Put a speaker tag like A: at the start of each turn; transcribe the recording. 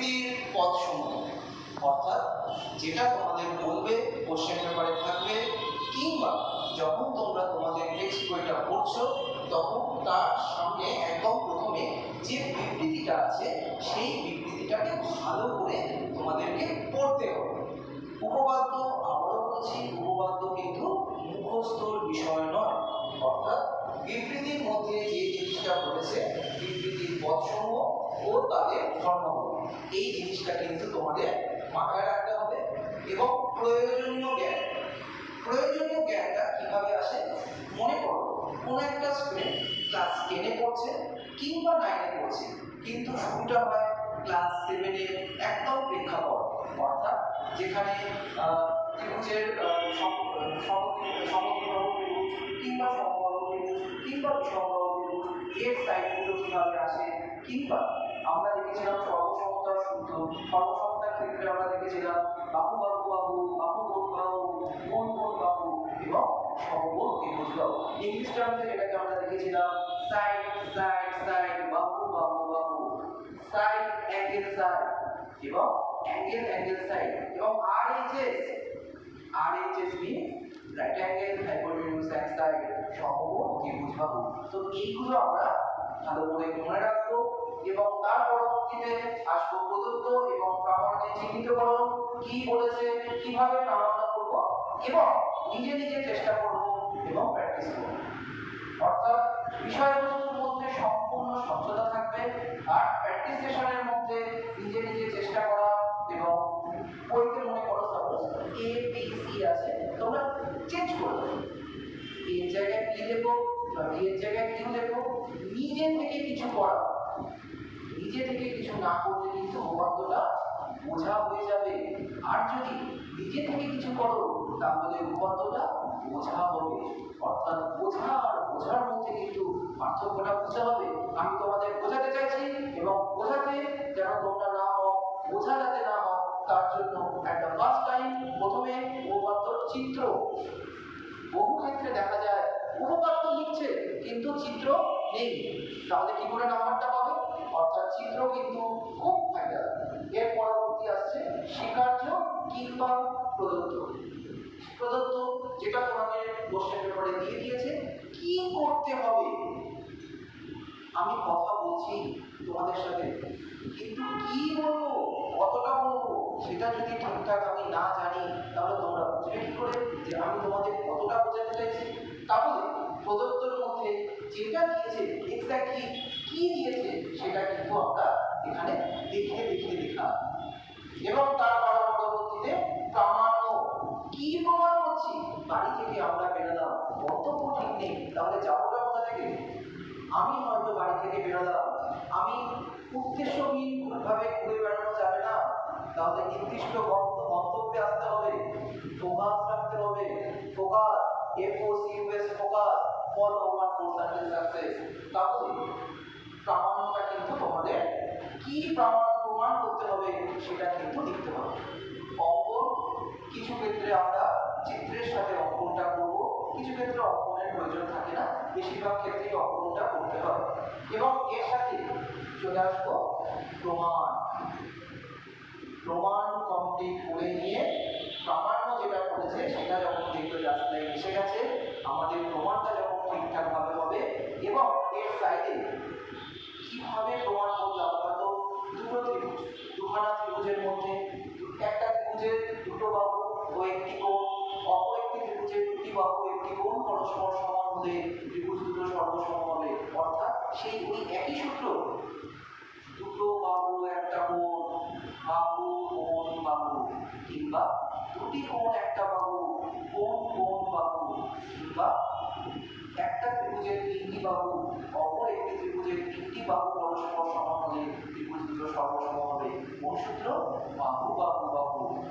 A: বিবৃতির পদসমূহ, অর্থাৎ যেটা তোমাদের বলবে কোশ্চেন পেপারে থাকবে, কিংবা যখন তোমরা তোমাদের টেক্সট বইটা পড়ছো তখন তার সামনে একদম প্রথমে যে বিবৃতিটা আছে সেই বিবৃতিটাকে ভালো করে তোমাদেরকে পড়তে হবে। উপপাদ্য, আবারও বলছি, উপপাদ্য কিন্তু মুখস্থর বিষয় নয়, অর্থাৎ বিবৃতির মধ্যে যে জিনিসটা বলেছে, বিবৃতির পদসমূহ ও তাদের ধর্মগুলো, এই জিনিসটা কিন্তু তোমাদের মাথায় রাখতে হবে। এবং প্রয়োজনীয় জ্ঞানটা কিভাবে আসে, মনে করো কোনো একটা স্টুডেন্ট ক্লাস 10-এ পড়ছে কিংবা 9-এ পড়ছে, কিন্তু শুরুটা হয় ক্লাস 7-এর একদম প্রেক্ষাপট, অর্থাৎ যেখানে ত্রিভুজের সমদ্বিবাহু ত্রিভুজ কিংবা সমবাহু ত্রিভুজ কিংবা বিষমবাহু ত্রিভুজ এর সাইডগুলো কিভাবে আসে, কিংবা আমরা দেখেছিলাম সর্বসমতার সূত্র, সর্বসমতার ক্ষেত্রে আমরা দেখেছিলাম বাহু বাহু বাহু, বাহু কোণ বাহু, কোণ কোণ বাহু এবং সমকোণ ত্রিভুজ বাহু। ইংলিশ টার্মে যেটাকে আমরা দেখেছিলাম সাইড সাইড সাইড, বাহু বাহু বাহু, সাইড অ্যাঙ্গেল সাইড এবং অ্যাঙ্গেল অ্যাঙ্গেল সাইড, এবং RHS means right angle, হাইপোটেনিউজ side, সমকোণ ত্রিভুজ বাহু। তো এইগুলো আমরা ভালো করে মনে রাখবো এবং তার পরবর্তীতে আসবো প্রদত্ত এবং প্রামাণ্যের চিহ্নিতকরণ, কি বলেছে, কিভাবে প্রামাণ্য করব এবং নিজে নিজে চেষ্টা করব এবং প্র্যাকটিস করব। অর্থাৎ বিষয়বস্তুর মধ্যে সম্পূর্ণ স্বচ্ছতা থাকবে আর প্র্যাকটিস সেশনের মধ্যে নিজে নিজে চেষ্টা করা এবং বইতে মনে করো সাপোজ A B C আছে, তোমরা চেঞ্জ করে দেবে, A এর জায়গায় B দেবো বা B এর জায়গায় Q দেবো, নিজে থেকে কিছু করা, নিজে থেকে কিছু না করলে কিন্তু উপপাদ্যটা বোঝা হয়ে যাবে। আর যদি নিজে থেকে কিছু করো তাহলে উপপাদ্যটা বোঝা হবে। অর্থাৎ বোঝা আর বোঝার মধ্যে কিন্তু পার্থক্যটা বুঝতে হবে। আমি তোমাদের বোঝাতে চাইছি এবং বোঝাতে যেন তোমরা না হও, বোঝা যাতে না হও, তার জন্য একটা ফার্স্ট টাইম প্রথমে উপপাদ্যর চিত্র। বহু ক্ষেত্রে দেখা যায় উপপাদ্য লিখছে কিন্তু চিত্র নেই, তাহলে কি করে নাম্বারটা পাবে? অর্থাৎ চিত্র কিন্তু খুব ভাইটাল। এর পরবর্তী আসছে স্বীকার্য কিংবা প্রদত্ত। প্রদত্ত যেটা তোমাদের কোশ্চেন পেপারে দিয়ে দিয়েছে, কি করতে হবে। আমি কথা বলছি তোমাদের সাথে, কিন্তু কি বলবো, কতটা বলবো, সেটা যদি ঠিকঠাক আমি না জানি তাহলে তোমরা বুঝবে কি করে যে আমি তোমাদের কতটা বোঝাতে চাইছি। তাহলে প্রদত্তের মধ্যে যেটা দিয়েছে এক্স্যাক্টলি কি দিয়েছে সেটা কিন্তু আমরা এখানে দেখিয়ে লেখা, এবং তার পরবর্তীতে প্রামাণ্য। কি প্রমাণ করছি? বাড়ি থেকে আমরা বেরোলাম, গন্তব্য ঠিক নেই, তাহলে যাবোটা কোথা থেকে? আমি হয়তো বাড়ি থেকে বেরোলাম, আমি উদ্দেশ্যহীনভাবে ঘুরে বেড়ানো যাবে না, তাহলে নির্দিষ্ট গন্তব্যে আসতে হবে, ফোকাস রাখতে হবে, focus, FOCUS focus, follow one four success. তাহলে প্রামাণ্যটা কিন্তু তোমাদের কি প্রমাণ করতে হবে সেটা কিন্তু লিখতে হবে। অঙ্কন, কিছু ক্ষেত্রে আমরা চিত্রের সাথে অঙ্কনটা করব, কিছু ক্ষেত্রে অঙ্কনের প্রয়োজন থাকে না, বেশিরভাগ ক্ষেত্রেই অঙ্কনটা করতে হয়। এবং এর সাথে চলে আসবো প্রমাণ। প্রমাণ কমপ্লিট করে নিয়ে প্রামাণ্য যেটা করেছে সেটা যখন দেখতে রাস্তায় এসে গেছে, আমাদের প্রমাণটা যখন ঠিকঠাক ভাবে হবে এবং এর সাইডে কিভাবে প্রমাণ করলাম, হয়তো দুটো ত্রিভুজ, দুখানা ত্রিভুজের মধ্যে একটা ত্রিভুজের দুটো বাহু ও একটি কোণ, অপর একটি ত্রিভুজের দুটি বাহু একটি কোণ পরস্পর সমান হলে ত্রিভুজ দুটো সর্বসম হবে। অর্থাৎ সেই ওই একই সূত্র, দুটো বাহু একটা কোণ, বাহু কোণ বাহু, কিংবা দুটি কোণ একটা বাহু, কোণ কোণ বাহু, কিংবা একটা ত্রিভুজের তিনটি বাহু, অপর একটি ত্রিভুজের তিনটি বাহু পরস্পর সমান হলে ত্রিভুজ দুটো সর্বসম হবে। কোন সূত্র? বাহু বাহু বাহু।